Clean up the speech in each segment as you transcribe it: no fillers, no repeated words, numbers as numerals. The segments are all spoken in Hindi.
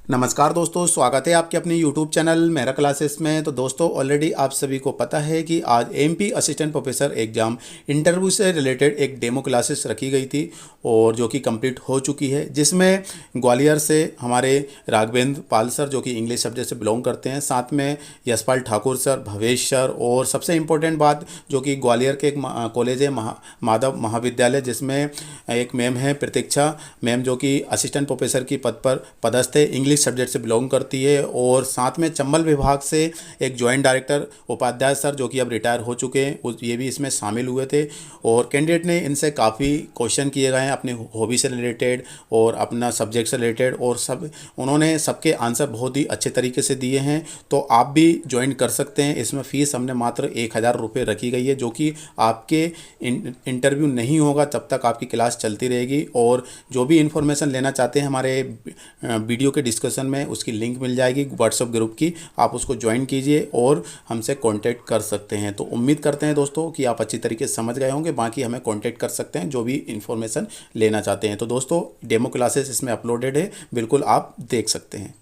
नमस्कार दोस्तों, स्वागत है आपके अपने YouTube चैनल मेरा क्लासेस में। तो दोस्तों, ऑलरेडी आप सभी को पता है कि आज MP assistant professor exam interview से रिलेटेड एक डेमो क्लासेस रखी गई थी और जो कि कंप्लीट हो चुकी है, जिसमें ग्वालियर से हमारे राघवेंद्र पाल सर जो कि इंग्लिश सब्जेक्ट से बिलोंग करते हैं, साथ में यशपाल ठाकुर सर, भवेश सर, और सबसे इम्पोर्टेंट बात जो कि ग्वालियर के एक कॉलेज है माधव महाविद्यालय, जिसमें एक मैम है प्रतीक्षा मैम जो कि असिस्टेंट प्रोफेसर की पद पर पदस्थ है, इंग्लिश सब्जेक्ट से बिलोंग करती है। और साथ में चंबल विभाग से एक जॉइंट डायरेक्टर उपाध्याय सर जो कि अब रिटायर हो चुके हैं, ये भी इसमें शामिल हुए थे। और कैंडिडेट ने इनसे काफ़ी क्वेश्चन किए गए हैं अपने हॉबी से रिलेटेड और अपना सब्जेक्ट से रिलेटेड, और सब उन्होंने सबके आंसर बहुत ही अच्छे तरीके से दिए हैं। तो आप भी ज्वाइन कर सकते हैं। इसमें फ़ीस हमने मात्र 1,000 रुपये रखी गई है, जो कि आपके इंटरव्यू नहीं होगा तब तक आपकी क्लास चलती रहेगी। और जो भी इन्फॉर्मेशन लेना चाहते हैं हमारे वीडियो के डिस्कशन में, उसकी लिंक मिल जाएगी व्हाट्सएप ग्रुप की, आप उसको ज्वाइन कीजिए और हमसे कांटेक्ट कर सकते हैं। तो उम्मीद करते हैं दोस्तों कि आप अच्छी तरीके से समझ गए होंगे। बाकी हमें कांटेक्ट कर सकते हैं जो भी इन्फॉर्मेशन लेना चाहते हैं। तो दोस्तों, डेमो क्लासेस इसमें अपलोडेड है, बिल्कुल आप देख सकते हैं।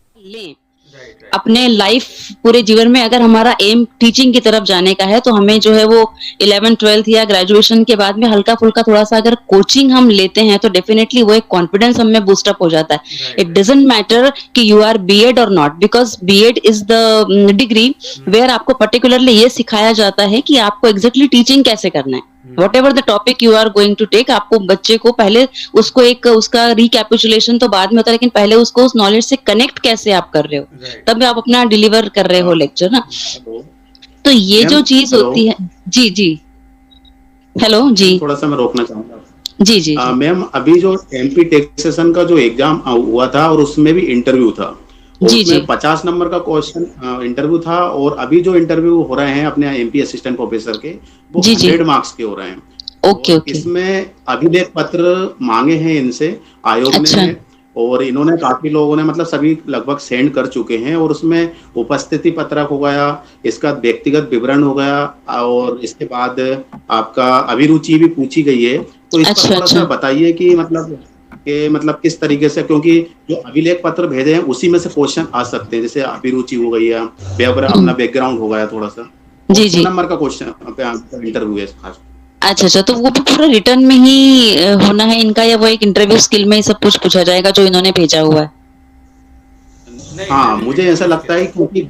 अपने लाइफ पूरे जीवन में अगर हमारा एम टीचिंग की तरफ जाने का है, तो हमें जो है वो 11th 12th या ग्रेजुएशन के बाद में हल्का फुल्का थोड़ा सा अगर कोचिंग हम लेते हैं, तो डेफिनेटली वो एक कॉन्फिडेंस हमें बूस्ट अप हो जाता है। इट डजंट मैटर कि यू आर बीएड और not, because BEd is the degree where आपको पर्टिकुलरली ये सिखाया जाता है कि आपको एग्जैक्टली टीचिंग कैसे करना है। Whatever the topic you are going to take, आपको बच्चे को पहले उसको एक उसका रिकैपिचुलेशन तो बाद में होता है, लेकिन पहले उसको उस नॉलेज से कनेक्ट कैसे आप कर रहे हो, तब आप अपना डिलीवर कर रहे हो लेक्चर ना। तो ये जो चीज होती है, जी जी, हेलो जी, थोड़ा सा मैं रोकना चाहूँगा। जी जी मैम, अभी जो एमपी टैक्सेशन का जो एग्जाम हुआ था और उसमें भी इंटरव्यू था, जी जी, उसमें 50 नंबर का क्वेश्चन इंटरव्यू था। और अभी जो इंटरव्यू हो रहे हैं अपने एमपी असिस्टेंट प्रोफेसर के, वो जी जी, 100 मार्क्स के हो रहे हैं। ओके और ओके, इसमें अभिलेख पत्र मांगे हैं इनसे आयोग अच्छा, ने, और इन्होंने काफी लोगों ने मतलब सभी लगभग सेंड कर चुके हैं। और उसमें उपस्थिति पत्रक हो गया, इसका व्यक्तिगत विवरण हो गया, और इसके बाद आपका अभिरुचि भी पूछी गई है। तो इस पर अच्छा थोड़ा सा अच्छा, बताइए कि मतलब किस तरीके से, क्योंकि जो अभिलेख पत्र भेजे हैं उसी में से क्वेश्चन आ सकते हैं, जैसे अभिरुचि हो गई है, अपना बैकग्राउंड हो गया थोड़ा सा, और जी 100 जी, नंबर का क्वेश्चन इंटरव्यू है खास। अच्छा अच्छा, तो वो भी पूरा रिटर्न में ही होना है इनका, या वो एक इंटरव्यू स्किल में ही सब कुछ पूछा जाएगा जो इन्होंने भेजा हुआ है? हाँ, मुझे ऐसा लगता है क्योंकि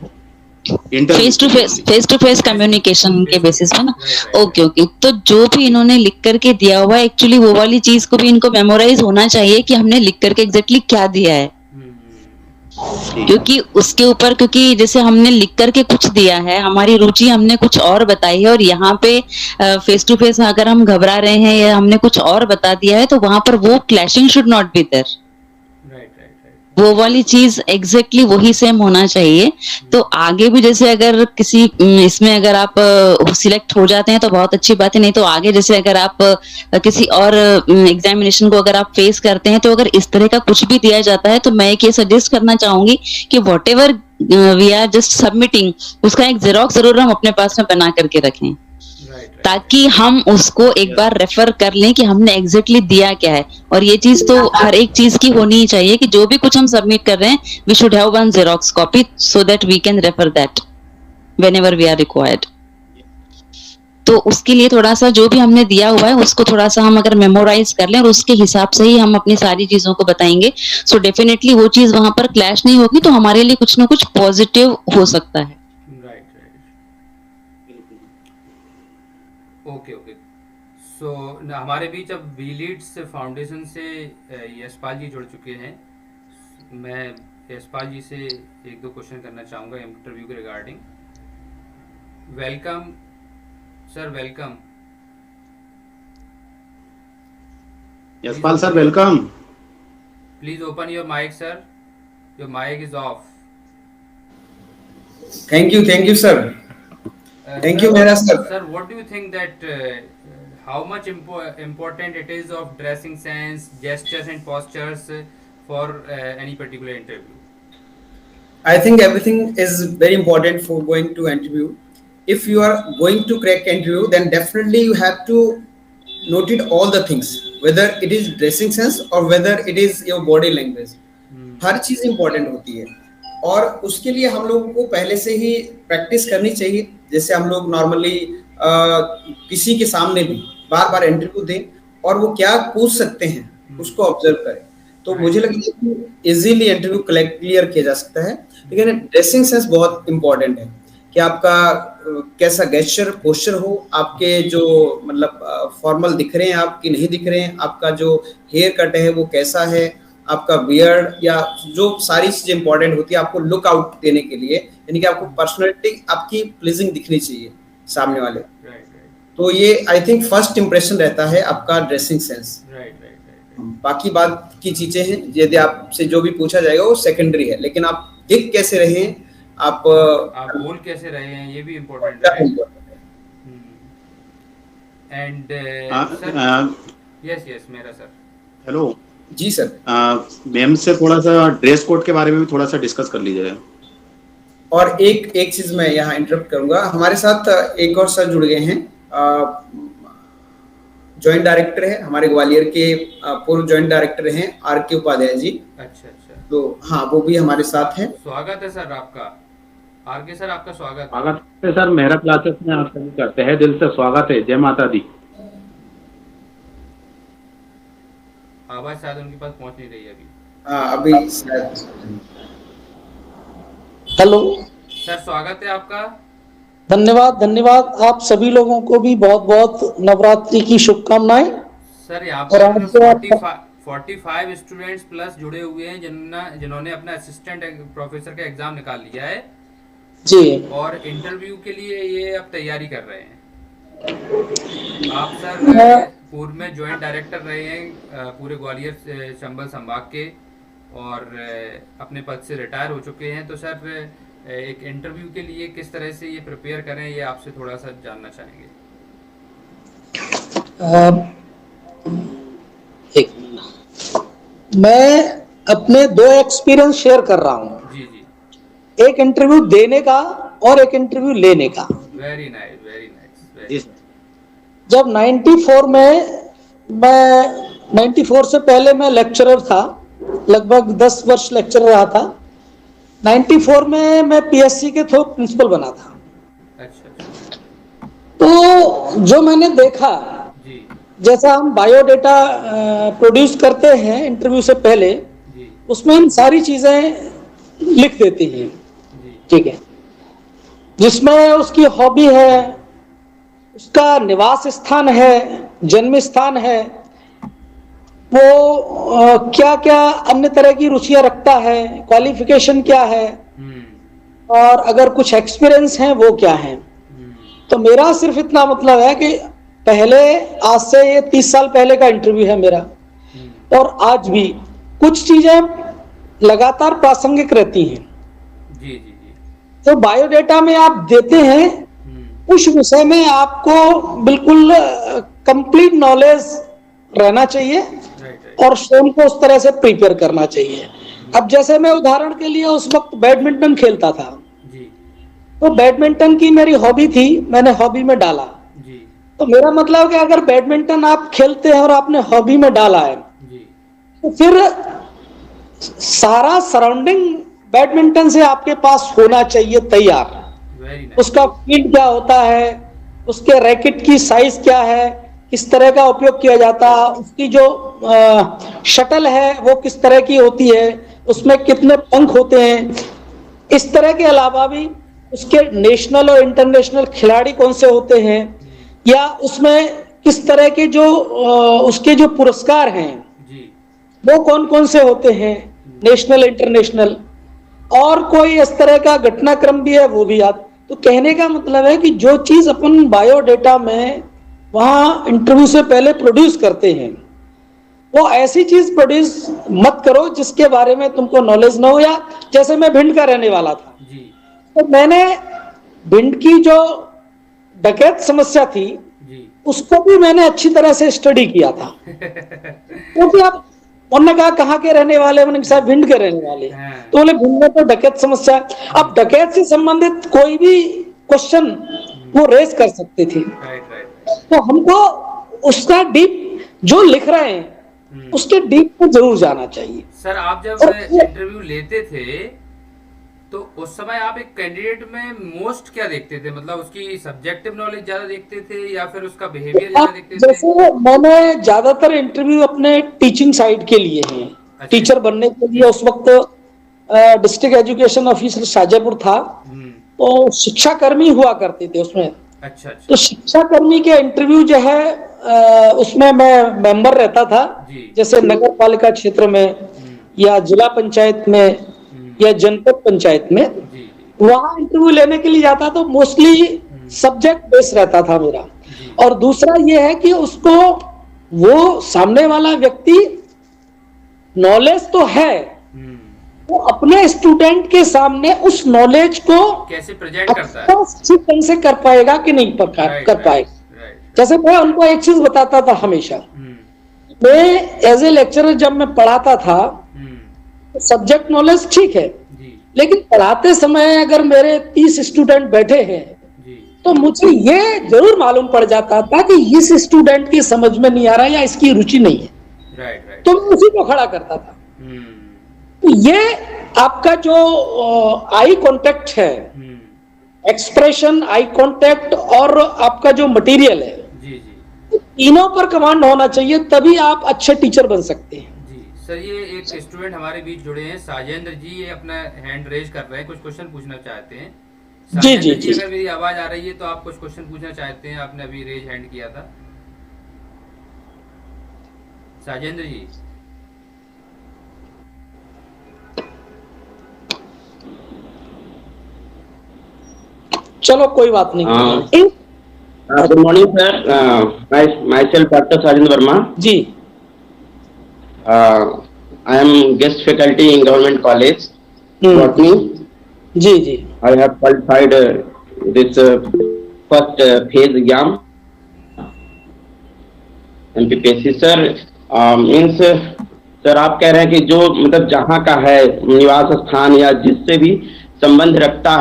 इंटरव्यू के लिए only. Face to face communication के बेसिस पे ना। ओके ओके, तो जो भी इन्होंने लिख करके दिया हुआ है, एक्चुअली वो वाली चीज को भी इनको मेमोराइज होना चाहिए कि हमने लिख करके एग्जैक्टली क्या दिया है। क्योंकि उसके ऊपर, क्योंकि जैसे हमने लिख करके कुछ दिया है, हमारी रुचि हमने कुछ और बताई है, और यहाँ पे फेस टू फेस अगर हम घबरा रहे हैं या हमने कुछ और बता दिया है, तो वहां पर वो clashing should not be there. वो वाली चीज एग्जैक्टली वही सेम होना चाहिए। तो आगे भी जैसे अगर किसी इसमें अगर आप सिलेक्ट हो जाते हैं तो बहुत अच्छी बात है, नहीं तो आगे जैसे अगर आप किसी और एग्जामिनेशन को अगर आप फेस करते हैं, तो अगर इस तरह का कुछ भी दिया जाता है, तो मैं ये सजेस्ट करना चाहूंगी कि whatever we are just submitting, उसका एक जेरोक्स जरूर हम अपने पास में बना करके रखें, ताकि हम उसको एक बार रेफर कर लें कि हमने एग्जैक्टली दिया क्या है। और ये चीज तो हर एक चीज की होनी ही चाहिए कि जो भी कुछ हम सबमिट कर रहे हैं, we should have one xerox copy so that we can refer that whenever we are required. तो उसके लिए थोड़ा सा जो भी हमने दिया हुआ है उसको थोड़ा सा हम अगर मेमोराइज कर लें और उसके हिसाब से ही हम अपनी सारी चीजों को बताएंगे, सो डेफिनेटली वो चीज वहां पर क्लैश नहीं होगी, तो हमारे लिए कुछ ना कुछ पॉजिटिव हो सकता है। Okay okay. सो हमारे बीच अब वी लीड्स फाउंडेशन से यशपाल जी जुड़ चुके हैं। मैं यशपाल जी से एक दो क्वेश्चन करना चाहूँगा इंटरव्यू के regarding. Welcome sir, welcome. Yashpal sir, welcome. Please open your mic sir, your mic is off. Thank you, sir. Thank you, Mera sir. Sir, what do you think that how much important it is of dressing sense, gestures and postures for any particular interview? I think everything is very important for going to interview. If you are going to crack interview, then definitely you have to note it all the things, whether it is dressing sense or whether it is your body language. हर चीज इंपॉर्टेंट होती है, और उसके लिए हम लोगों को पहले से ही प्रैक्टिस करनी चाहिए। जैसे हम लोग नॉर्मली किसी के सामने भी बार बार इंटरव्यू दें और वो क्या पूछ सकते हैं उसको ऑब्जर्व करें, तो मुझे लगता है कि इजीली इंटरव्यू क्लियर किया जा सकता है। लेकिन ड्रेसिंग सेंस बहुत इंपॉर्टेंट है कि आपका कैसा गेस्चर पोस्चर हो, आपके जो मतलब फॉर्मल दिख रहे हैं आप कि नहीं दिख रहे हैं, आपका जो हेयर कट है वो कैसा है, आपका बियर्ड, या जो सारी चीजें इंपॉर्टेंट होती है आपको लुक आउट देने के लिए, यानी कि आपको पर्सनैलिटी आपकी प्लीजिंग दिखनी चाहिए सामने वाले। तो ये आई थिंक फर्स्ट इंप्रेशन रहता है आपका ड्रेसिंग सेंस। बाकी बात की चीजें हैं, यदि आपसे जो भी पूछा जाएगा वो सेकेंडरी है, लेकिन आप दिख कैसे रहे हैं, आप बोल कैसे रहे हैं, ये भी इम्पोर्टेंट है। एंड यस मेरा सर। हेलो जी सर। मैम से थोड़ा सा ड्रेस कोड के बारे में भी थोड़ा सा डिस्कस कर लीजिए। और एक चीज मैं यहाँ इंटरप्ट करूंगा, हमारे साथ एक और सर जुड़ गए हैं, जॉइंट डायरेक्टर है हमारे ग्वालियर के, पूर्व जॉइंट डायरेक्टर हैं आर.के. उपाध्याय जी। अच्छा। तो हाँ, वो भी हमारे साथ हैं। स्वागत है सर आपका, आर.के. सर आपका स्वागत है सर। मेरा क्लासेस में आप सभी का तहे दिल से स्वागत है। जय माता दी। आवाज शायद उनके पास पहुंच नहीं रही है अभी। हाँ, अभी हेलो सर, स्वागत है आपका। धन्यवाद। आप सभी लोगों को भी बहुत बहुत नवरात्रि की शुभकामनाएं। सर यहाँ पर 45 स्टूडेंट्स प्लस जुड़े हुए हैं जिन्होंने अपना असिस्टेंट प्रोफेसर का एग्जाम निकाल लिया है जी, और इंटरव्यू के लिए ये अब तैयारी कर रहे हैं। आप सर पूर्व में ज्वाइंट डायरेक्टर रहे हैं पूरे ग्वालियर चंबल संभाग के, और अपने पद से रिटायर हो चुके हैं। तो सर एक इंटरव्यू के लिए किस तरह से ये प्रिपेयर करें, ये आपसे थोड़ा सा जानना चाहेंगे। एक मिनट, मैं अपने 2 एक्सपीरियंस शेयर कर रहा हूँ। जी। एक इंटरव्यू देने का और एक इंटरव्यू लेने का। Very nice. जब 94 में, मैं 94 से पहले मैं लेक्चरर था, लगभग 10 वर्ष लेक्चरर रहा था। 94 में मैं पीएससी के थ्रू प्रिंसिपल बना था। अच्छा। तो जो मैंने देखा, जैसा हम बायोडेटा प्रोड्यूस करते हैं इंटरव्यू से पहले, उसमें हम सारी चीजें लिख देते हैं, ठीक है, जिसमें उसकी हॉबी है, उसका निवास स्थान है, जन्म स्थान है, वो क्या क्या अन्य तरह की रुचियां रखता है, क्वालिफिकेशन क्या है, और अगर कुछ एक्सपीरियंस है वो क्या है। तो मेरा सिर्फ इतना मतलब है कि पहले, आज से ये 30 साल पहले का इंटरव्यू है मेरा, और आज भी कुछ चीजें लगातार प्रासंगिक रहती हैं। जी। तो बायोडेटा में आप देते हैं, उस विषय में आपको बिल्कुल कंप्लीट नॉलेज रहना चाहिए और स्वयं को उस तरह से प्रिपेयर करना चाहिए। अब जैसे मैं उदाहरण के लिए उस वक्त बैडमिंटन खेलता था, तो बैडमिंटन की मेरी हॉबी थी, मैंने हॉबी में डाला। तो मेरा मतलब कि अगर बैडमिंटन आप खेलते हैं और आपने हॉबी में डाला है, तो फिर सारा सराउंडिंग बैडमिंटन से आपके पास होना चाहिए तैयार। उसका फील्ड क्या होता है, उसके रैकेट की साइज क्या है, किस तरह का उपयोग किया जाता है, उसकी जो शटल है वो किस तरह की होती है, उसमें कितने पंख होते हैं, इस तरह के अलावा भी उसके नेशनल और इंटरनेशनल खिलाड़ी कौन से होते हैं, या उसमें किस तरह के जो उसके जो पुरस्कार हैं वो कौन कौन से होते हैं, नेशनल इंटरनेशनल, और कोई इस तरह का घटनाक्रम भी है वो भी याद। तो कहने का मतलब है कि जो चीज अपन बायोडेटा में वहां इंटरव्यू से पहले प्रोड्यूस करते हैं, वो ऐसी चीज प्रोड्यूस मत करो जिसके बारे में तुमको नॉलेज ना हो। या जैसे मैं भिंड का रहने वाला था, तो मैंने भिंड की जो डकैत समस्या थी उसको भी मैंने अच्छी तरह से स्टडी किया था। क्योंकि अब उन्होंने कहा कहाँ के रहने वाले, मैंने कहा भिंड के रहने वाले, तो बोले भिंड में तो डकैत समस्या। अब डकैत से संबंधित कोई भी क्वेश्चन वो रेज कर सकते थे, तो हमको उसका डीप जो लिख रहे हैं उसके डीप में जरूर जाना चाहिए। सर आप जब और इंटरव्यू लेते थे तो उस समय आप एक कैंडिडेट में मोस्ट क्या देखते थे, मतलब उसकी सब्जेक्टिव नॉलेज ज्यादा देखते थे या फिर उसका बिहेवियर ज्यादा देखते थे? जैसे मैंने ज्यादातर इंटरव्यू अपने टीचिंग साइड के लिए हैं, अच्छा। टीचर बनने के लिए। उस वक्त डिस्ट्रिक्ट एजुकेशन ऑफिसर शाजापुर था, तो शिक्षा कर्मी हुआ करते थे उसमें। अच्छा अच्छा तो शिक्षा कर्मी के इंटरव्यू जो है उसमें मैं मेंबर रहता था, जी। जैसे नगर पालिका क्षेत्र में या जिला पंचायत में या जनपद पंचायत में, जी जी वहां इंटरव्यू लेने के लिए जाता तो मोस्टली सब्जेक्ट बेस रहता था मेरा। जी और दूसरा ये है कि उसको वो सामने वाला व्यक्ति नॉलेज तो है, वो अपने स्टूडेंट के सामने उस नॉलेज को कैसे प्रेजेंट करता है? अच्छी ढंग से कर पाएगा कि नहीं कर पाएगा। राइट। जैसे मैं उनको एक चीज बताता था हमेशा, मैं एज ए लेक्चरर जब मैं पढ़ाता था, सब्जेक्ट नॉलेज ठीक है, जी लेकिन पढ़ाते समय अगर मेरे 30 स्टूडेंट बैठे हैं जी तो मुझे ये जरूर मालूम पड़ जाता था कि इस स्टूडेंट की समझ में नहीं आ रहा या इसकी रुचि नहीं है, राइट राइट। तो मैं उसी को खड़ा करता था। तो ये आपका जो आई कांटेक्ट है, एक्सप्रेशन, आई कांटेक्ट और आपका जो मटेरियल है, जी जी तीनों पर कमांड होना चाहिए, तभी आप अच्छे टीचर बन सकते हैं। जी। सर ये एक स्टूडेंट हमारे बीच जुड़े हैं, साजेंद्र जी, ये अपना हैंड रेज कर रहे हैं, कुछ क्वेश्चन पूछना चाहते हैं। जी साजेंद्र जी जी जी। अगर मेरी आवाज आ रही है तो आप कुछ क्वेश्चन पूछना चाहते हैं, आपने अभी रेज हैंड किया था। साजेंद्र जी। चलो कोई बात नहीं। Good morning sir, myself doctor Sajendra Verma. जी I am guest faculty in government college, botany. जी जी I have qualified this first phase exam MPPSC sir. Means sir आप कह रहे हैं कि जो मतलब जहाँ का है निवास स्थान या जिससे भी संबंध रखता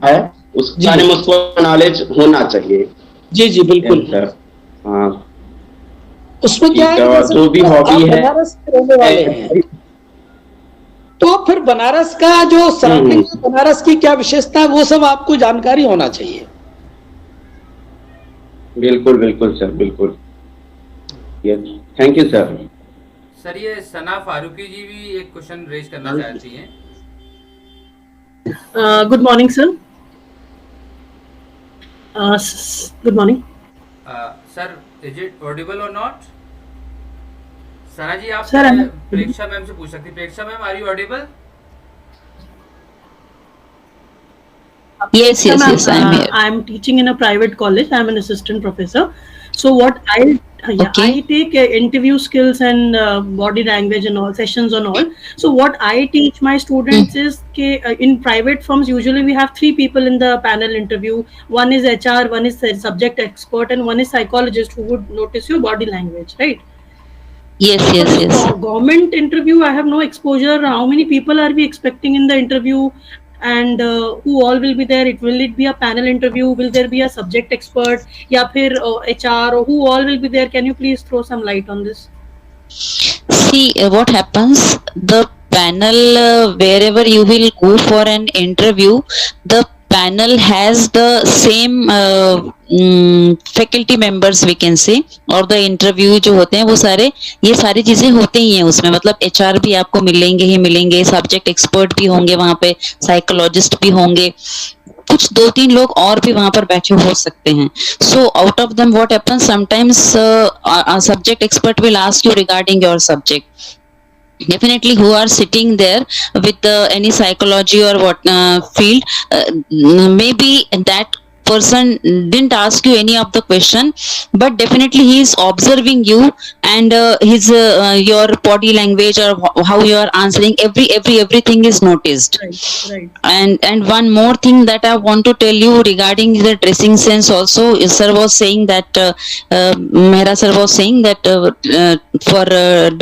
है उसके बारे में उसको नॉलेज होना चाहिए। जी जी बिल्कुल सर। हाँ उसमें क्या है, जैसे जो भी हॉबी आप है बनारस के रहने वाले हैं, तो फिर बनारस का जो सराउंडिंग, बनारस की क्या विशेषता है, वो सब आपको जानकारी होना चाहिए। बिल्कुल बिल्कुल सर, बिल्कुल। Yes, thank you sir. Sir ये सना फारूकी जी भी एक क्वेश्चन रेज करना चाहती हैं। Good morning sir. Good morning sir, is it audible or not? Sana ji आप Sir, I'm- प्रेक्षा मैम से पूछ सकती हैं। Preksha ma'am, are you audible? Yes, yes, yes, I am here. I am teaching in a private college. I am an assistant professor. So what I Okay. I take interview skills and body language and all sessions and all. So what I teach my students is in private firms usually we have 3 people in the panel interview. One is HR, one is subject expert, and one is psychologist who would notice your body language, right? Yes, yes, For yes. government interview, I have no exposure. How many people are we expecting in the interview, and who all will be there? Will it be a panel interview? Will there be a subject expert? या फिर HR, or who all will be there? Can you please throw some light on this? See, what happens, the panel, wherever you will go for an interview, the panel has the same faculty members we can say, और the interview जो होते हैं वो सारे, ये सारी चीजें होते ही हैं उसमें। मतलब HR भी आपको मिलेंगे ही मिलेंगे, सब्जेक्ट एक्सपर्ट भी होंगे वहां पे, साइकोलॉजिस्ट भी होंगे, कुछ 2-3 लोग और भी वहां पर बैठे हो सकते हैं। So out of them what happens, sometimes a subject expert will ask you regarding your subject. Definitely who are sitting there with any psychology or what field, maybe that person didn't ask you any of the question, but definitely he is observing you and his your body language or how you are answering, everything is noticed. Right. And one more thing that I want to tell you regarding the dressing sense also, sir was saying that Mehra sir was saying that for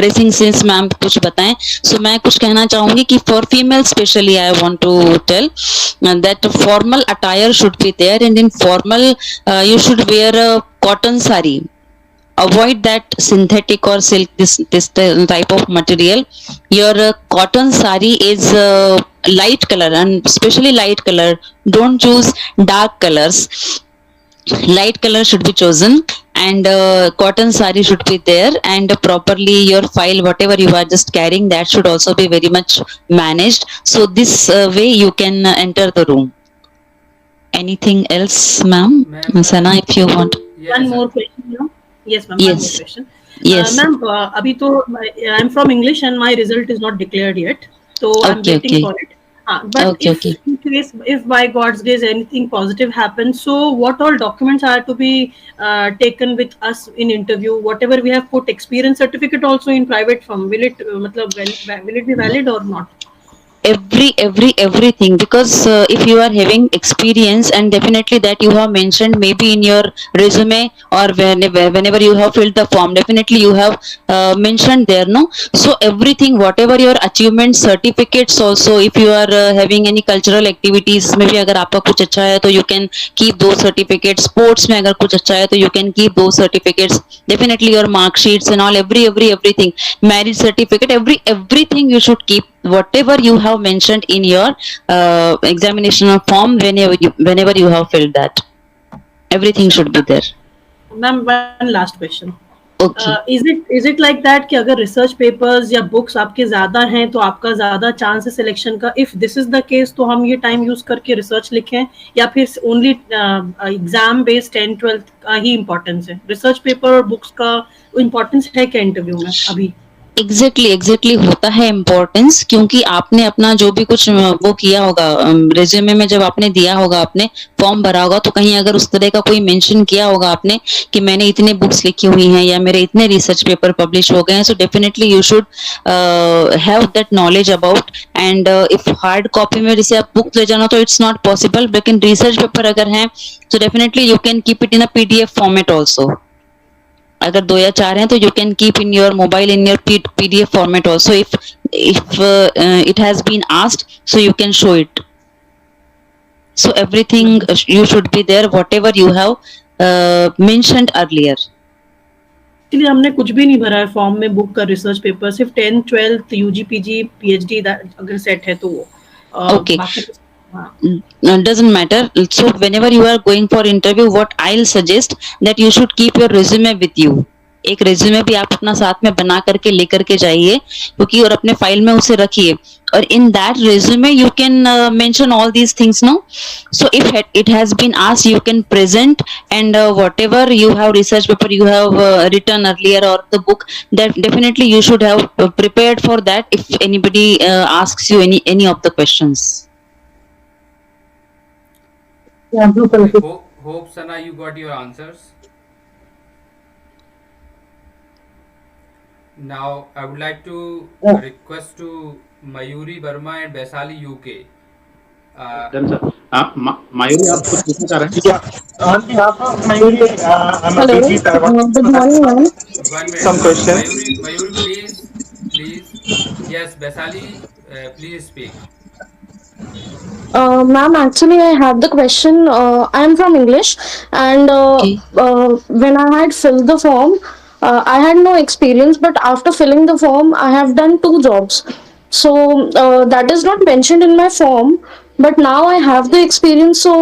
dressing sense ma'am कुछ बताएं। So मैं कुछ कहना चाहूंगी कि for female specially I want to tell that formal attire should be there, and in formal you should wear a cotton sari avoid that synthetic or silk, this type of material. Your cotton sari is light color, and especially light color. Don't choose dark colors. Light color should be chosen, and cotton sari should be there, and properly your file, whatever you are just carrying, that should also be very much managed. So this way you can enter the room. Anything else, ma'am? Ma'am, Sana, if you want. yes, One sir. more question, no? Yes, ma'am. Yes. One more question. Yes. Ma'am, अभी तो I'm from English and my result is not declared yet, so I'm Okay, waiting okay. for it. But Okay, if okay. in case, if by God's grace anything positive happens, so what all documents are to be taken with us in interview? Whatever we have put, experience certificate also in private firm, will it will it be valid or not? Everything, because if you are having experience, and definitely that you have mentioned maybe in your resume, or whenever you have filled the form, definitely you have mentioned there, no? So everything, whatever your achievement certificates also, if you are having any cultural activities, maybe अगर आपका कुछ अच्छा है तो you can keep those certificates. Sports में अगर कुछ अच्छा है तो you can keep those certificates. Definitely your mark sheets and all, everything, marriage certificate, everything you should keep, whatever you have mentioned in your examination form, whenever you have filled that, everything should be there. Ma'am, one last question. Okay. Is it like that कि अगर research papers या books आपके ज़्यादा हैं तो आपका ज़्यादा chance है selection का? If this is the case, तो हम ये time use करके research लिखें, या फिर only exam based 10-12 का ही importance है? Research paper और books का importance है क्या interview में अभी? एग्जैक्टली होता है इम्पोर्टेंस, क्योंकि आपने अपना जो भी कुछ वो किया होगा रेज्यूमे में, जब आपने दिया होगा, आपने फॉर्म भरा होगा, तो कहीं अगर उस तरह का कोई मेंशन किया होगा आपने कि मैंने इतने बुक्स लिखी हुई हैं या मेरे इतने रिसर्च पेपर पब्लिश हो गए हैं, so definitely you should have that knowledge about. And if hard copy में जैसे आप बुक ले जाना तो इट्स नॉट पॉसिबल, लेकिन रिसर्च पेपर अगर है तो definitely you can keep it in a PDF format also. अगर 2 या 4 हैं तो you can keep in your mobile in your PDF format also, if it has been asked, so you can show it. So everything you should be there, whatever you have mentioned earlier. इसलिए हमने कुछ भी नहीं भरा है फॉर्म में, बुक का, रिसर्च पेपर, सिर्फ 10th 12th UG PG PhD अगर सेट है तो वो Okay. हाँ. Doesn't matter. So whenever you are going for interview, what I'll suggest that you should keep your resume with you. एक resume भी आप अपना साथ में बना करके लेकर के जाइए, क्योंकि और अपने फाइल में उसे रखिए, और in that resume you can mention all these things, no? So if it has been asked, you can present, and whatever you have research paper you have written earlier, or the book, that definitely you should have prepared for that if anybody asks you any of the questions. Hope Sana, you got your answers. Now I would like to request to Mayuri Verma and Vaisali UK. Mayuri, आप कुछ पूछना चाह रहे हैं? On behalf of Mayuri, I'm a PG. I want Good morning, ma'am. 1 minute. Some questions. Mayuri, please. Yes, Vaisali, please speak. Ma'am, actually, I have the question. I am from English, and Okay. when I had filled the form, I had no experience, but after filling the form, I have done 2 jobs. So that is not mentioned in my form, but now I have the experience. So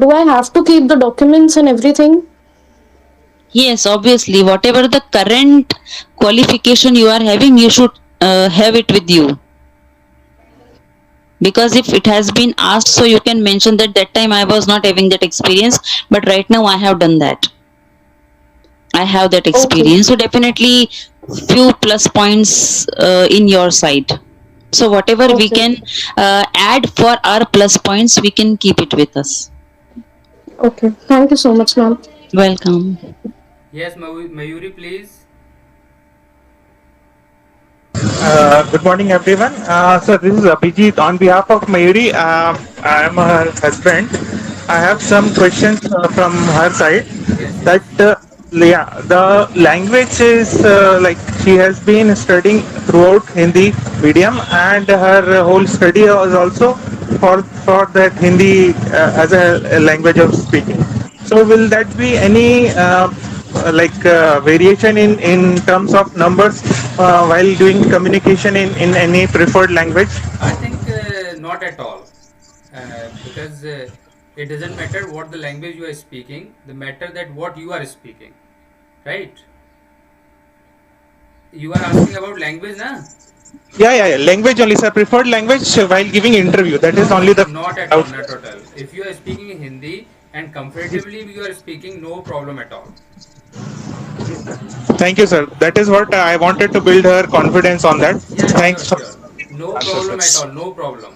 do I have to keep the documents and everything? Yes, obviously, whatever the current qualification you are having, you should have it with you. Because if it has been asked, so you can mention that time I was not having that experience, but right now I have done that. I have that experience. So definitely few plus points in your side. So whatever we can add for our plus points, we can keep it with us. Okay. Thank you so much, ma'am. Welcome. Yes, Mayuri, please. Good morning, everyone. So this is Abhijit on behalf of Mayuri. I am her husband. I have some questions from her side. That the language is like she has been studying throughout Hindi medium, and her whole study was also for that Hindi as a language of speaking. So will that be any variation in terms of numbers while doing communication in any preferred language? I think not at all, because it doesn't matter what the language you are speaking. The matter that what you are speaking, right? You are asking about language, na? Yeah. Language only, sir. Preferred language while giving interview. That is only the Not at all, not at all. If you are speaking Hindi and comfortably you are speaking, no problem at all. Thank you, sir. That is what I wanted to build her confidence on that. Yeah, Thanks. sure. No problem at all, no problem.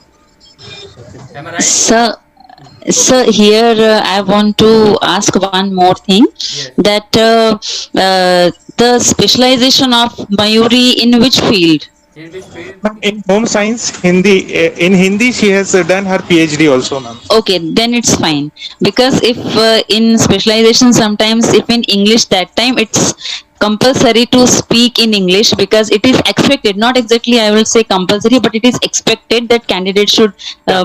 Am I right? Sir, here I want to ask one more thing. Yes. That the specialization of Mayuri in which field? In which field? In home science, Hindi. In Hindi, she has done her PhD also, ma'am. Okay, then it's fine. Because if in specialization, sometimes if in English, that time it's compulsory to speak in English, because it is expected, not exactly I will say compulsory, but it is expected that candidate should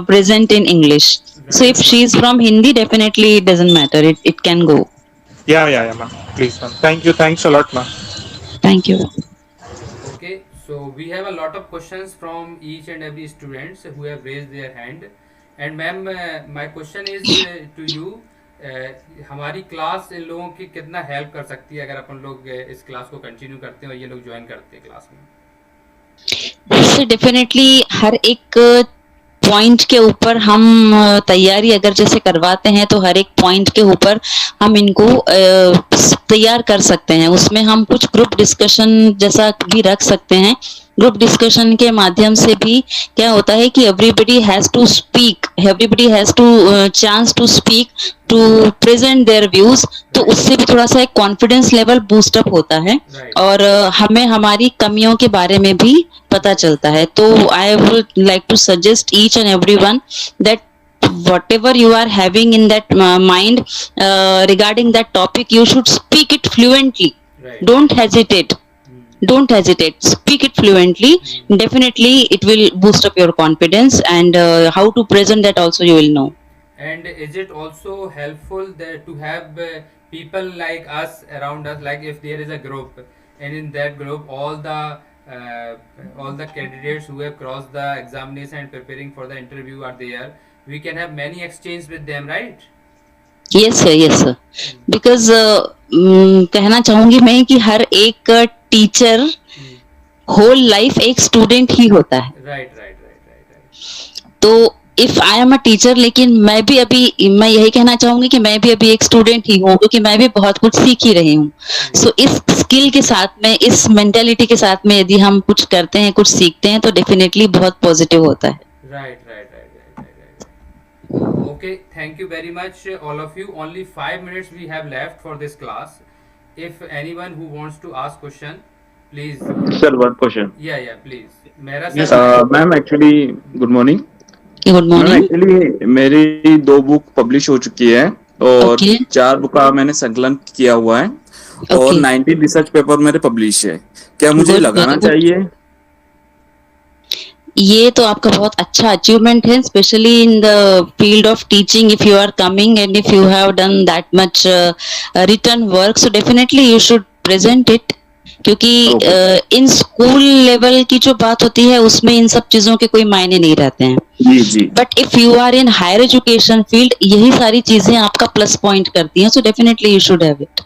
present in English. So if she is from Hindi, definitely it doesn't matter. It can go. Yeah, ma'am. Please, ma'am. Thank you. Thanks a lot, ma'am. Thank you. Okay, so we have a lot of questions from each and every students who have raised their hand. And ma'am, my question is to you. हमारी क्लास इन लोगों की कितना हेल्प कर सकती है अगर अपन लोग इस क्लास को कंटिन्यू करते हैं और ये लोग ज्वाइन करते हैं क्लास में? So definitely हर एक पॉइंट के ऊपर हम तैयारी अगर जैसे करवाते हैं तो हर एक पॉइंट के ऊपर हम इनको तैयार कर सकते हैं. उसमें हम कुछ ग्रुप डिस्कशन जैसा भी रख सकते हैं. ग्रुप डिस्कशन के माध्यम से भी क्या होता है कि everybody has to speak, everybody has to chance to speak, to present their views. तो उससे भी थोड़ा सा एक कॉन्फिडेंस लेवल बूस्ट अप होता है और हमें हमारी कमियों के बारे में भी पता चलता है. तो I would like to suggest each and everyone that whatever you are having in that mind regarding that topic, you should speak it fluently. Don't hesitate. Don't hesitate. Speak it fluently. Definitely it will boost up your confidence, and how to present that also you will know. And is it also helpful that to have people like us around us, like if there is a group and in that group all the candidates who have crossed the examination and preparing for the interview are there, we can have many exchange with them, right? Yes sir. Because कहना चाहूंगी मैं कि हर एक टीचर होल लाइफ एक स्टूडेंट ही होता है. Right. तो if I am a teacher, लेकिन मैं यही कहना चाहूंगी कि मैं भी अभी एक स्टूडेंट ही हूँ, क्योंकि मैं भी बहुत कुछ सीख ही रही हूँ. सो इस स्किल के साथ में, इस मेंटेलिटी के साथ में यदि हम कुछ करते हैं, कुछ सीखते हैं, तो डेफिनेटली बहुत पॉजिटिव होता है. Right. Okay, thank you very much all of you. Only 5 minutes we have left for this class. If anyone who wants to ask question, please. Sir, one question. Yeah, please. Mera Yes, ma'am, actually, good morning. Good morning. Actually मेरी 2 बुक पब्लिश हो चुकी है और 4 बुक का मैंने संकलन किया हुआ है और 90 रिसर्च पेपर मेरे पब्लिश है. क्या मुझे लगाना चाहिए? ये तो आपका बहुत अच्छा अचीवमेंट है, especially in the field of teaching. If you are coming and if you have done that much return work, so definitely you should present it. क्योंकि इन स्कूल लेवल की जो बात होती है उसमें इन सब चीजों के कोई मायने नहीं रहते हैं. जी. But if you are in higher education field, यही सारी चीजें आपका प्लस पॉइंट करती हैं. So definitely you should have it.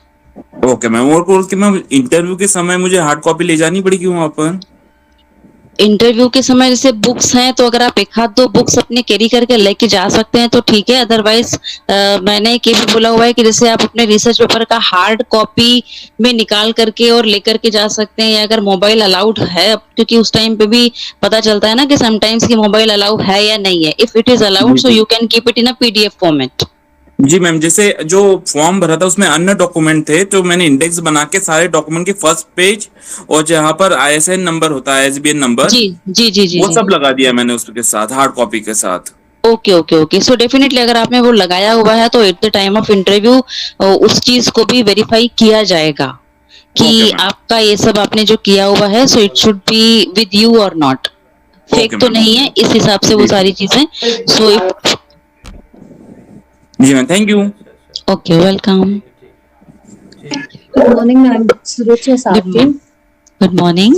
Okay ma'am. और मैम इंटरव्यू के समय मुझे हार्ड कॉपी ले जानी पड़ेगी वहां पर? इंटरव्यू के समय जैसे बुक्स हैं, तो अगर आप एक हाथ 2 बुक्स अपने कैरी करके लेके जा सकते हैं तो ठीक है. अदरवाइज मैंने ये भी बोला हुआ है कि जैसे आप अपने रिसर्च पेपर का हार्ड कॉपी में निकाल करके और लेकर के जा सकते हैं, या अगर मोबाइल अलाउड है, क्योंकि उस टाइम पे भी पता चलता है ना कि समटाइम्स की मोबाइल अलाउड है या नहीं है. If it is allowed, so you can keep it in a PDF format. जी मैम. जैसे जो फॉर्म भरा था उसमें अन्य डॉक्यूमेंट थे, तो मैंने इंडेक्स बना के सारे डॉक्यूमेंट के फर्स्ट पेज और जहाँ पर ISN नंबर होता है, SBN नंबर, जी वो सब लगा दिया मैंने उसके साथ, हार्ड कॉपी के साथ. ओके. सो डेफिनेटली अगर आपने वो लगाया हुआ है तो at the time of interview उस चीज को भी वेरीफाई किया जाएगा कि आपका ये सब आपने जो किया हुआ है, so it should be with you or not. Fake तो नहीं है, इस हिसाब से वो सारी चीजें. सो इफ जी ma'am, thank you. Okay, welcome. Good morning ma'am, Suruchi Sathi. Good morning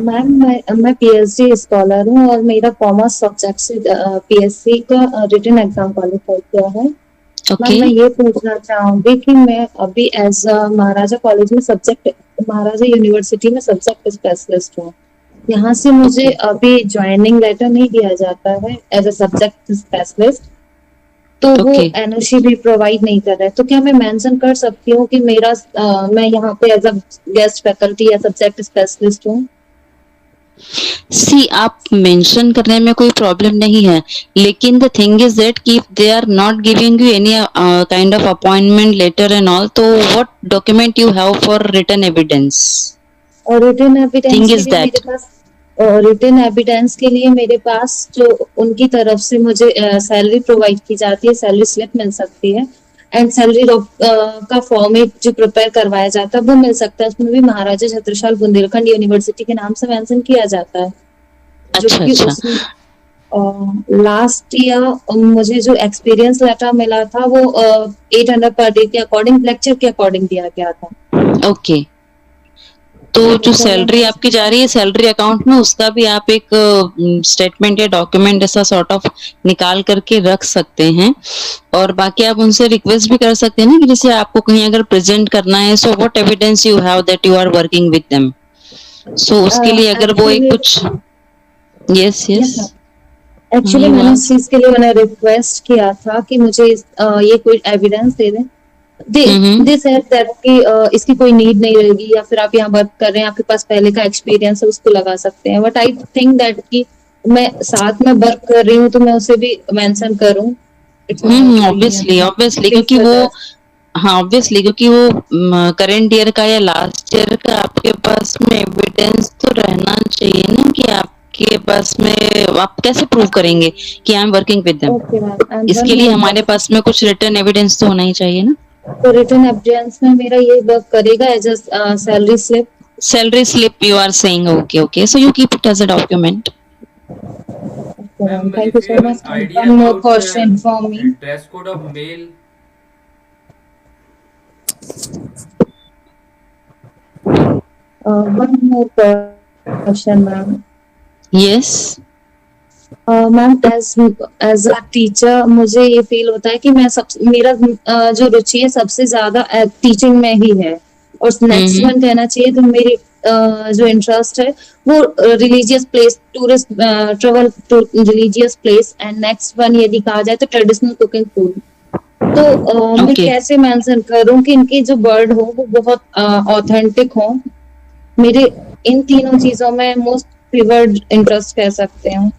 ma'am, मैं पीएचडी स्कॉलर हूँ और मेरा कॉमर्स सब्जेक्ट से पीएससी का रिटन एग्जाम क्वालिफाई किया है। मैम, मैं ये पूछना चाहूंगी कि मैं अभी एज महाराजा कॉलेज में महाराजा यूनिवर्सिटी में सब्जेक्ट स्पेशलिस्ट हूँ। यहाँ से मुझे अभी ज्वाइनिंग लेटर नहीं दिया जाता है एज अ सब्जेक्ट स्पेशलिस्ट, तो वो एनओसी भी प्रोवाइड नहीं कर रहा है। तो क्या मैं मेंशन कर सकती हूँ कि मैं यहाँ पे एज अ गेस्ट फैकल्टी या सब्जेक्ट स्पेशलिस्ट हूँ? सी, आप मेंशन करने में कोई प्रॉब्लम नहीं है, लेकिन द थिंग इज दैट कि they are not giving you any kind of appointment letter and all, तो what document you have for written evidence? और रिटन एविडेंस के लिए मेरे पास जो उनकी तरफ से मुझे सैलरी प्रोवाइड की जाती है, सैलरी स्लिप मिल सकती है एंड सैलरी का फॉर्मेट जो प्रिपेयर करवाया जाता है वो मिल सकता है। उसमें भी महाराजा छत्रसाल बुंदेलखंड यूनिवर्सिटी के नाम से मेंशन किया जाता है। लास्ट ईयर मुझे जो एक्सपीरियंस लेटर मिला था वो 800 पर डे के अकॉर्डिंग, लेक्चर के अकॉर्डिंग दिया गया था। ओके, तो जो सैलरी आपकी जा रही है सैलरी अकाउंट में, उसका भी आप एक स्टेटमेंट या डॉक्यूमेंट ऐसा सॉर्ट ऑफ निकाल करके रख सकते हैं। और बाकी आप उनसे रिक्वेस्ट भी कर सकते हैं ना कि जैसे आपको कहीं अगर प्रेजेंट करना है, so what evidence you have that you are working with them. So उसके लिए अगर वो एक कुछ यस एक्चुअली मैंने इस चीज के लिए मैंने रिक्वेस्ट किया था कि मुझे ये कोई एविडेंस दे दें। दे सेड दैट कि इसकी कोई नीड नहीं रहेगी, या फिर आप यहाँ वर्क कर रहे हैं, आपके पास पहले का एक्सपीरियंस है, उसको लगा सकते हैं। बट आई थिंक दैट कि मैं साथ में वर्क कर रही हूँ तो मैं उसे भी मेंशन करूँ। ऑब्वियसली क्योंकि वो ऑब्वियसली क्योंकि वो करंट ईयर का या लास्ट ईयर का आपके पास में एविडेंस तो रहना चाहिए ना, कि आपके पास में आप कैसे प्रूव करेंगे कि I am working with them. इसके लिए हमारे पास में कुछ रिटन एविडेंस तो होना ही चाहिए ना। तो रिटन एविडेंस में मेरा ये वर्क करेगा as a salary slip. Salary slip you are saying, okay, so you keep it as a document. Thank you so much. One more question for me. Dress code of male. One more question, ma'am. Yes. Ma'am, as a teacher मुझे ये फील होता है कि मेरा जो रुचि है सबसे ज्यादा टीचिंग में ही है। और नेक्स्ट वन कहना चाहिए तो मेरी जो इंटरेस्ट है वो religious place, tourist travel to religious place, and next one यदि कहा जाए तो ट्रेडिशनल कुकिंग फूड। तो मैं कैसे मेंशन करूं कि इनकी जो वर्ड हो वो बहुत ऑथेंटिक हो? मेरे इन तीनों चीजों में मोस्ट फेवर्ड इंटरेस्ट कह सकते हैं।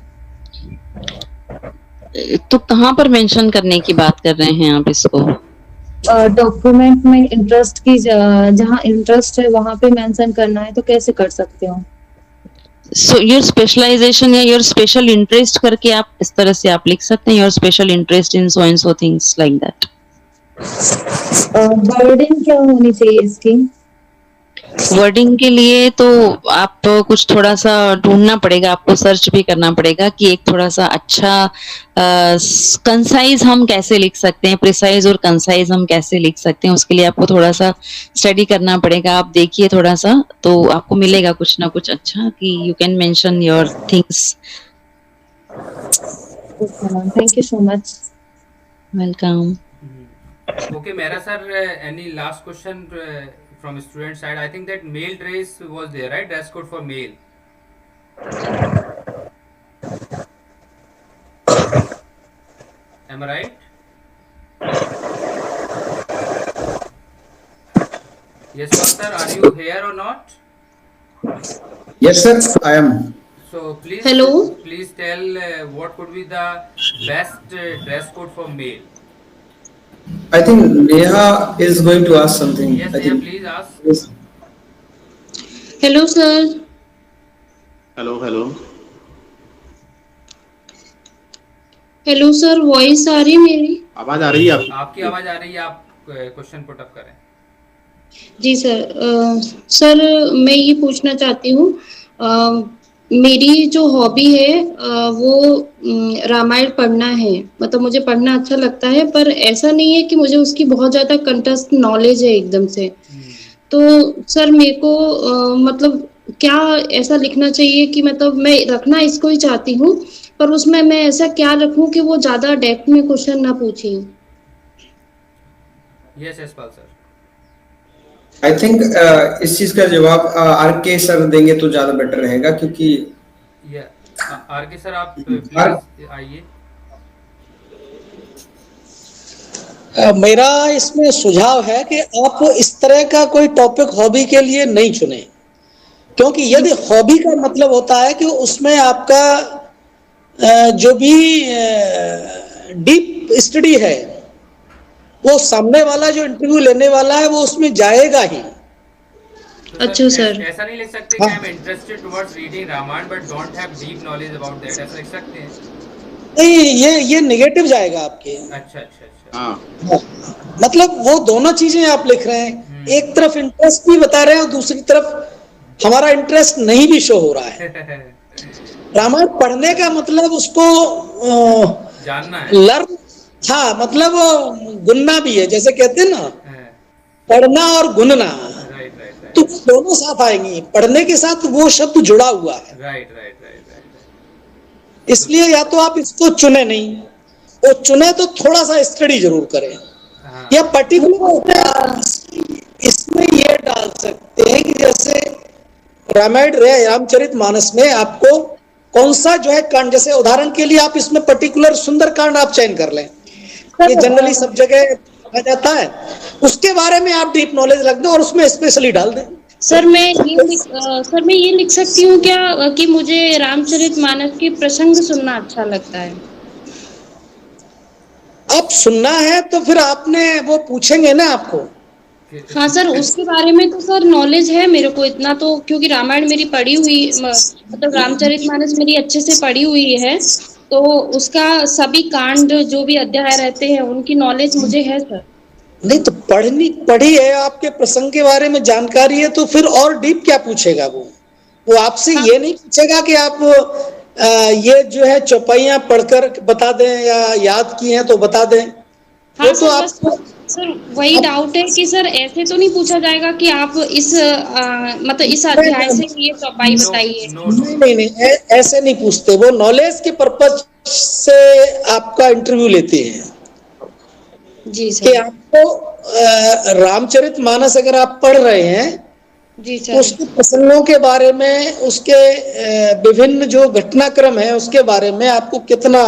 तो कहाँ पर मेंशन करने की बात कर रहे हैं आप इसको? डॉक्यूमेंट में इंटरेस्ट की जहाँ इंटरेस्ट है वहां पे मेंशन करना है तो कैसे कर सकते हो? सो योर स्पेशलाइजेशन या योर स्पेशल इंटरेस्ट करके आप इस तरह से आप लिख सकते हैं, your special interest in so and so things like that. Wording क्या होनी चाहिए इसकी? वर्डिंग के लिए तो आप कुछ थोड़ा सा ढूंढना पड़ेगा, आपको सर्च भी करना पड़ेगा कि एक थोड़ा सा अच्छा कंसाइज हम कैसे लिख सकते हैं, प्रिसाइज और कंसाइज हम कैसे लिख सकते हैं। उसके लिए आपको थोड़ा सा स्टडी करना पड़ेगा। आप देखिए थोड़ा सा तो आपको मिलेगा कुछ ना कुछ अच्छा कि you can mention your things. Thank you so much. Welcome. Okay, Mehra sir, any last question from student side? I think that male dress was there, right? Dress code for male. Am I right? Yes, sir. Are you here or not? Yes, sir. I am. So please, Hello. Please tell what could be the best dress code for male. I think Neha is going to ask something. Yes, Neha, please ask. Yes. Hello sir. Hello sir, voice आ रही मेरी? आवाज आ रही है आपकी आवाज आ रही है, आप क्वेश्चन पुट अप करें। जी सर। सर मैं ये पूछना चाहती हूँ, मेरी जो हॉबी है वो रामायण पढ़ना है। मतलब मुझे पढ़ना अच्छा लगता है, पर ऐसा नहीं है कि मुझे उसकी बहुत ज़्यादा कंटेस्ट नॉलेज है एकदम से। तो सर मेरे को मतलब क्या ऐसा लिखना चाहिए कि मतलब मैं रखना इसको ही चाहती हूँ, पर उसमें मैं ऐसा क्या रखूँ कि वो ज़्यादा डेप्थ में क्वेश्चन ना पूछे। Yes Yashpal sir. I think इस चीज का जवाब आर के सर देंगे तो ज्यादा बेटर रहेगा, क्योंकि आर के सर आप प्लीज आइए। मेरा इसमें सुझाव है कि आप इस तरह का कोई टॉपिक हॉबी के लिए नहीं चुने, क्योंकि यदि हॉबी का मतलब होता है कि उसमें आपका जो भी डीप स्टडी है वो सामने वाला जो इंटरव्यू लेने वाला है वो उसमें जाएगा ही। अच्छा सर, ऐसा नहीं लिख सकते कि I am interested towards reading Ramayana but don't have deep knowledge about that, ऐसा लिख सकते हैं? नहीं, ये नेगेटिव जाएगा आपके। अच्छा अच्छा अच्छा। हाँ, मतलब वो दोनों चीजें आप लिख रहे हैं, एक तरफ इंटरेस्ट भी बता रहे हैं और दूसरी तरफ हमारा इंटरेस्ट नहीं भी शो हो रहा है। रामायण पढ़ने का मतलब उसको जानना है, लर्न, हाँ मतलब गुनना भी है, जैसे कहते हैं ना पढ़ना और गुनना, तो दोनों साथ आएंगी, पढ़ने के साथ वो शब्द जुड़ा हुआ है। राइट। इसलिए या तो आप इसको चुने नहीं, वो चुने तो थोड़ा सा स्टडी जरूर करें, या पर्टिकुलर इसमें ये डाल सकते हैं कि जैसे रामायण रामचरितमानस में आपको कौन सा जो है कांड, जैसे उदाहरण के लिए आप इसमें पर्टिकुलर सुंदर कांड आप चयन कर लें, ये जनरली सब जगह कहा जाता है, उसके बारे में आप डीप नॉलेज रख दें और उसमें स्पेशली डाल दें। सर मैं ये लिख सकती हूँ क्या कि मुझे रामचरितमानस के प्रसंग सुनना अच्छा लगता है? आप सुनना है तो फिर आपने वो पूछेंगे ना आपको। हाँ सर, उसके बारे में तो सर नॉलेज है मेरे को इतना, तो क्योंकि रामायण मेरी पढ़ी हुई, मतलब रामचरितमानस मेरी अच्छे से पढ़ी हुई है, तो उसका सभी कांड जो भी अध्याय रहते हैं उनकी नॉलेज मुझे है सर। नहीं तो पढ़ी है, आपके प्रसंग के बारे में जानकारी है, तो फिर और डीप क्या पूछेगा वो आपसे ये नहीं पूछेगा कि आप ये जो है चौपाइयां पढ़कर बता दें या याद की हैं तो बता दें। हाँ तो आप सर वही डाउट है कि सर ऐसे तो नहीं पूछा जाएगा कि आप इस मतलब इस अध्याय से ये चौपाई बताइए? नहीं, ऐसे नहीं पूछते, वो नॉलेज के पर्पज से आपका इंटरव्यू लेते हैं। जी सर। कि आपको रामचरितमानस अगर आप पढ़ रहे हैं जी सर, तो उसके प्रसंगों के बारे में, उसके विभिन्न जो घटनाक्रम है उसके बारे में आपको कितना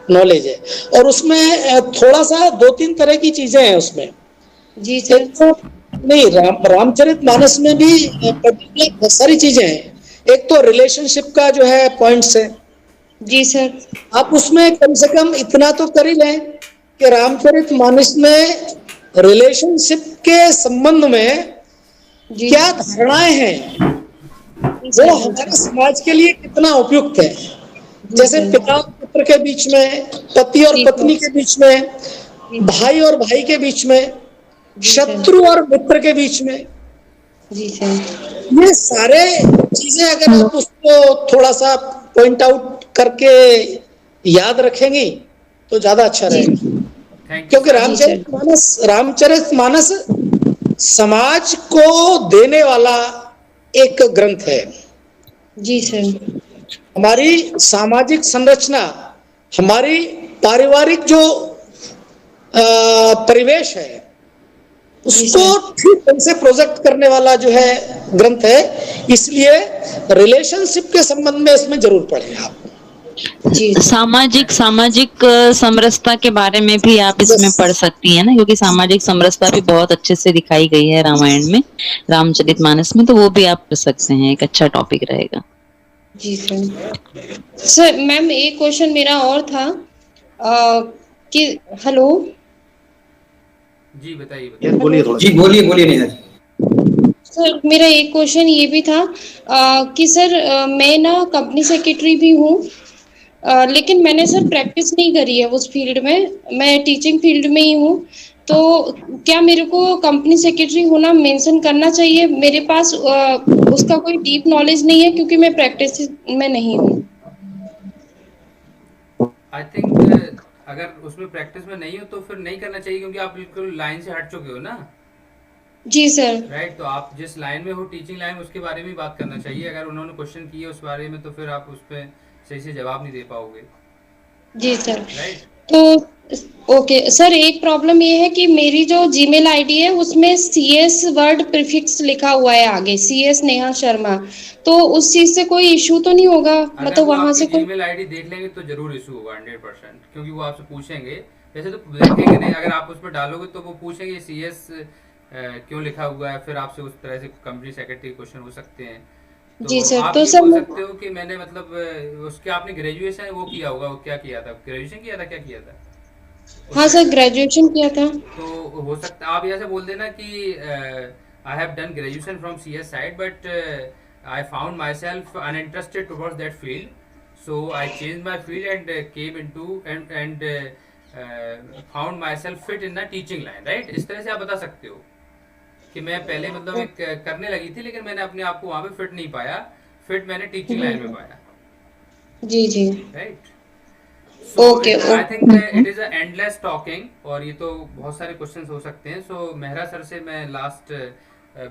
नॉलेज है, और उसमें थोड़ा सा 2-3 तरह की चीजें हैं उसमें। जी सर। तो नहीं, रामचरितमानस में भी पर्टिकुलर बहुत सारी चीजें हैं। एक तो रिलेशनशिप का जो है पॉइंट्स है। जी सर। आप उसमें कम से कम इतना तो कर ही लें कि रामचरितमानस में रिलेशनशिप के संबंध में क्या धारणाएं हैं, वो हमारे समाज के लिए कितना उपयुक्त है। जैसे पिता और पुत्र के बीच में, पति और पत्नी के बीच में, भाई और भाई के बीच में, शत्रु और मित्र के बीच में। जी सर। ये सारे चीजें अगर आप उसको थोड़ा सा पॉइंट आउट करके याद रखेंगी तो ज्यादा अच्छा रहेगा, क्योंकि रामचरितमानस समाज को देने वाला एक ग्रंथ है। जी सर। हमारी सामाजिक संरचना, हमारी पारिवारिक जो परिवेश है उसको ठीक ढंग से प्रोजेक्ट करने वाला जो है ग्रंथ है, इसलिए रिलेशनशिप के संबंध में इसमें जरूर पढ़ें आप। सामाजिक समरसता के बारे में भी आप इसमें पढ़ सकती हैं ना, क्योंकि सामाजिक समरसता भी बहुत अच्छे से दिखाई गई है रामायण में, रामचरितमानस में, तो वो भी आप पढ़ सकते हैं, एक अच्छा टॉपिक रहेगा। जी सर। सर मैम एक क्वेश्चन मेरा और था कि हेलो जी बताइए। बोलिए नेहा जी। सर मेरा एक क्वेश्चन ये भी था कि सर मैं ना कंपनी सेक्रेटरी भी हूँ, लेकिन मैंने सर प्रैक्टिस नहीं करी है उस फील्ड में, मैं टीचिंग फील्ड में ही हूँ, तो क्या मेरे को कंपनी सेक्रेटरी होना मेंशन करना चाहिए? मेरे पास उसका कोई डीप नॉलेज नहीं है क्योंकि मैं प्रैक्टिस में नहीं हूँ। आई थिंक अगर उसमें प्रैक्टिस में नहीं हो तो फिर नहीं करना चाहिए, क्योंकि आप बिल्कुल लाइन से हट चुके हो ना। जी सर। राइट, तो आप जिस लाइन में हो, टीचिंग लाइन, उसके बारे में बात करना चाहिए। अगर उन्होंने क्वेश्चन किए उस बारे में तो फिर आप उस पर सही से जवाब नहीं दे पाओगे। जी सर। राइट, तो ओके सर, एक प्रॉब्लम ये है कि मेरी जो जीमेल आईडी है उसमें CS वर्ड प्रीफिक्स लिखा हुआ है आगे, CS नेहा शर्मा। तो उस चीज से कोई इशू तो नहीं होगा? अगर मतलब वो वहां आपकी से कोई जीमेल आईडी देख लेंगे तो जरूर इशू होगा 100%, क्योंकि वो आपसे पूछेंगे। वैसे तो देखेंगे नहीं, अगर आप उसमें डालोगे तो वो पूछेंगे CS क्यों लिखा हुआ है, फिर आपसे उस तरह से कंपनी सेक्रेटरी क्वेश्चन हो सकते हैं। तो जी सर। आप तो ये सर बोल सकते हो कि मैंने मतलब उसके आपने ग्रेजुएशन वो किया होगा, वो क्या किया था, ग्रेजुएशन किया था, क्या किया था? हाँ सर, ग्रेजुएशन किया था। तो हो सकता आप ऐसे बोल देना कि I have done graduation from CS side, but I found my self uninterested towards that field, so I change my field and came into and found my self fit in the teaching line. Right, इस तरह से आप बता सकते हो कि मैं पहले मतलब एक करने लगी थी, लेकिन मैंने अपने आप को वहां पे फिट नहीं पाया, फिट मैंने टीचिंग लाइन में पाया। जी जी। Right, okay I think it is a endless talking, और ये तो बहुत सारे क्वेश्चंस हो सकते हैं। सो मेहरा सर से मैं लास्ट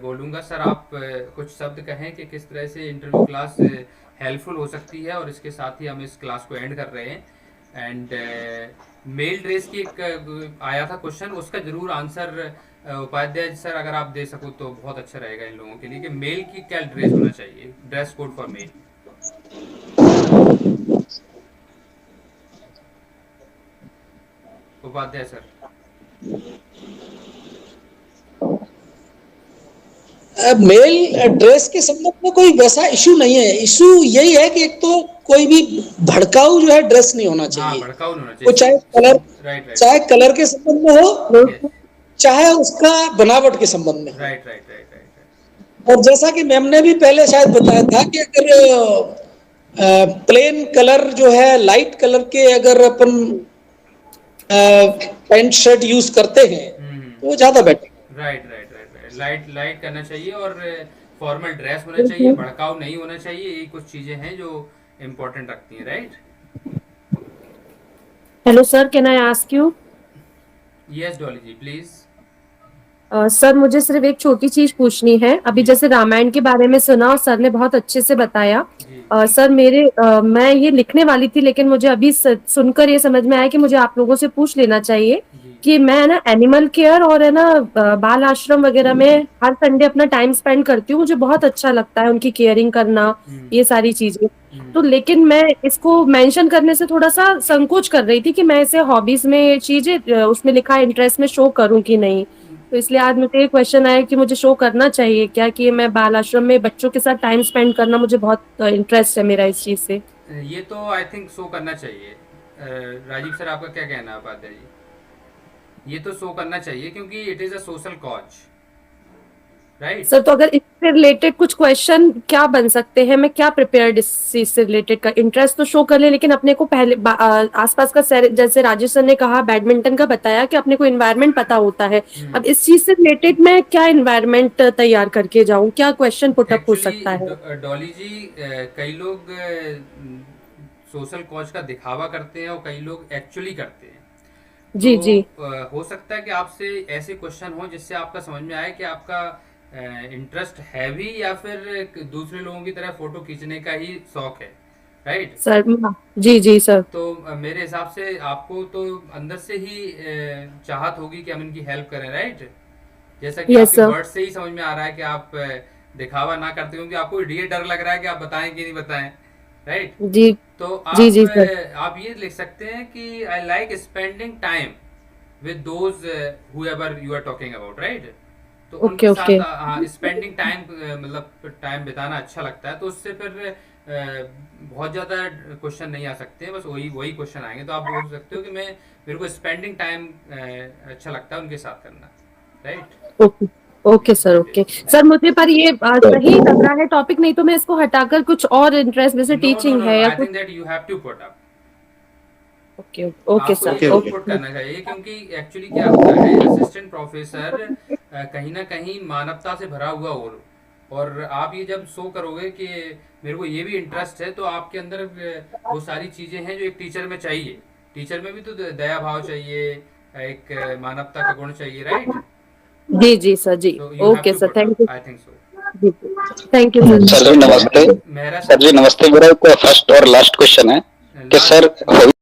बोलूंगा, सर आप कुछ शब्द कहें कि किस तरह से इंटरव्यू क्लास हेल्पफुल हो सकती है, और इसके साथ ही हम इस क्लास को एंड कर रहे हैं। एंड मेल ड्रेस की एक आया था क्वेश्चन, उसका जरूर आंसर उपाध्याय सर अगर आप दे सको तो बहुत अच्छा रहेगा इन लोगों के लिए, कि मेल की क्या ड्रेस होना चाहिए, dress code for male. Upadhyay sir. Male dress के संबंध में कोई वैसा इशू नहीं है। इशू यही है कि एक तो कोई भी भड़काऊ जो है ड्रेस नहीं होना चाहिए। भड़काऊ नहीं होना वो चाहिए, चाहे कलर के संबंध में हो, चाहे उसका बनावट के संबंध में। Right right right right. और जैसा कि मैम ने भी पहले शायद बताया था कि अगर प्लेन कलर जो है, लाइट कलर के अगर अपन पैंट शर्ट यूज करते हैं तो वो ज्यादा better. Right right right right, light light करना चाहिए और फॉर्मल ड्रेस होना चाहिए, भड़काऊ नहीं होना चाहिए। ये कुछ चीजें हैं जो इम्पोर्टेंट रखती हैं। Right. Hello sir, can I ask you? Yes Dolly ji, please. Sir मुझे सिर्फ एक छोटी चीज पूछनी है। अभी जैसे रामायण के बारे में सुना और सर ने बहुत अच्छे से बताया। सर मैं ये लिखने वाली थी, लेकिन मुझे अभी सुनकर ये समझ में आया कि मुझे आप लोगों से पूछ लेना चाहिए कि मैं ना एनिमल केयर और है ना बाल आश्रम वगैरह में हर संडे अपना टाइम स्पेंड करती हूँ। मुझे बहुत अच्छा लगता है उनकी केयरिंग करना, ये सारी चीजें। तो लेकिन मैं इसको मेंशन करने से थोड़ा सा संकोच कर रही थी कि मैं इसे हॉबीज में चीजें उसमें लिखा इंटरेस्ट में शो करूँ कि नहीं। तो इसलिए आज मुझे एक क्वेश्चन आया कि मुझे शो करना चाहिए क्या, कि मैं बाल आश्रम में बच्चों के साथ टाइम स्पेंड करना मुझे बहुत इंटरेस्ट है मेरा इस चीज से। ये तो आई थिंक शो करना चाहिए। राजीव सर आपका क्या कहना है उपाध्याय जी? ये तो शो करना चाहिए क्योंकि it is a social cause. Right sir, तो अगर इससे रिलेटेड कुछ क्वेश्चन क्या बन सकते हैं, मैं क्या प्रिपेयर्ड इस चीज से रिलेटेड का इंटरेस्ट तो शो कर ले, लेकिन अपने को पहले आसपास का जैसे राजेश सर ने कहा बैडमिंटन का बताया कि अपने को एनवायरनमेंट पता होता है। अब इस चीज से रिलेटेड मैं क्या एनवायरनमेंट तैयार करके जाऊं, क्या क्वेश्चन पुटअप हो सकता है? डॉली जी, कई लोग सोशल कॉज का दिखावा करते हैं और कई लोग एक्चुअली करते हैं। जी तो, जी। हो सकता है कि आपसे ऐसे क्वेश्चन हो जिससे आपका समझ में आए कि आपका इंटरेस्ट है भी या फिर दूसरे लोगों की तरह फोटो खींचने का ही शौक है। राइट सर जी जी सर। तो मेरे हिसाब से आपको तो अंदर से ही चाहत होगी कि हम इनकी हेल्प करें। राइट, जैसा कि आपके वर्ड से ही समझ में आ रहा है कि आप दिखावा ना करते क्योंकि आपको ये डर लग रहा है कि आप बताएं कि नहीं बताएं। राइट जी। तो आप ये लिख सकते हैं कि I like spending time with those whoever you are talking about. Right, तो उनके साथ स्पेंडिंग टाइम मतलब टाइम बिताना अच्छा लगता है। तो उससे फिर बहुत ज्यादा क्वेश्चन नहीं आ सकते, बस वही क्वेश्चन आएंगे। तो आप बोल सकते हो कि मेरे को स्पेंडिंग टाइम अच्छा लगता है उनके साथ करना। Right, okay sir. Okay sir, मुझे पर ये सही लग रहा है टॉपिक, नहीं तो मैं इसको हटाकर कुछ और इंटरेस्ट जैसे टीचिंग है या I think that you have to put up. Okay okay sir, आपको ये ओके। इनपुट करना चाहिए, क्योंकि एक्चुअली क्या होता है, असिस्टेंट प्रोफेसर कहीं ना कहीं मानवता से भरा हुआ और आप ये जब शो करोगे कि मेरे को ये भी इंटरेस्ट है, तो आपके अंदर वो सारी चीजें हैं जो एक टीचर में चाहिए। टीचर में भी तो दया भाव चाहिए, एक मानवता का गुण चाहिए, राइट? जी जी सर, जी okay sir, thank you. I think so. Thank you sir. Sir ji नमस्ते। सर जी नमस्ते, मेरा एक फर्स्ट और लास्ट क्वेश्चन है कि सर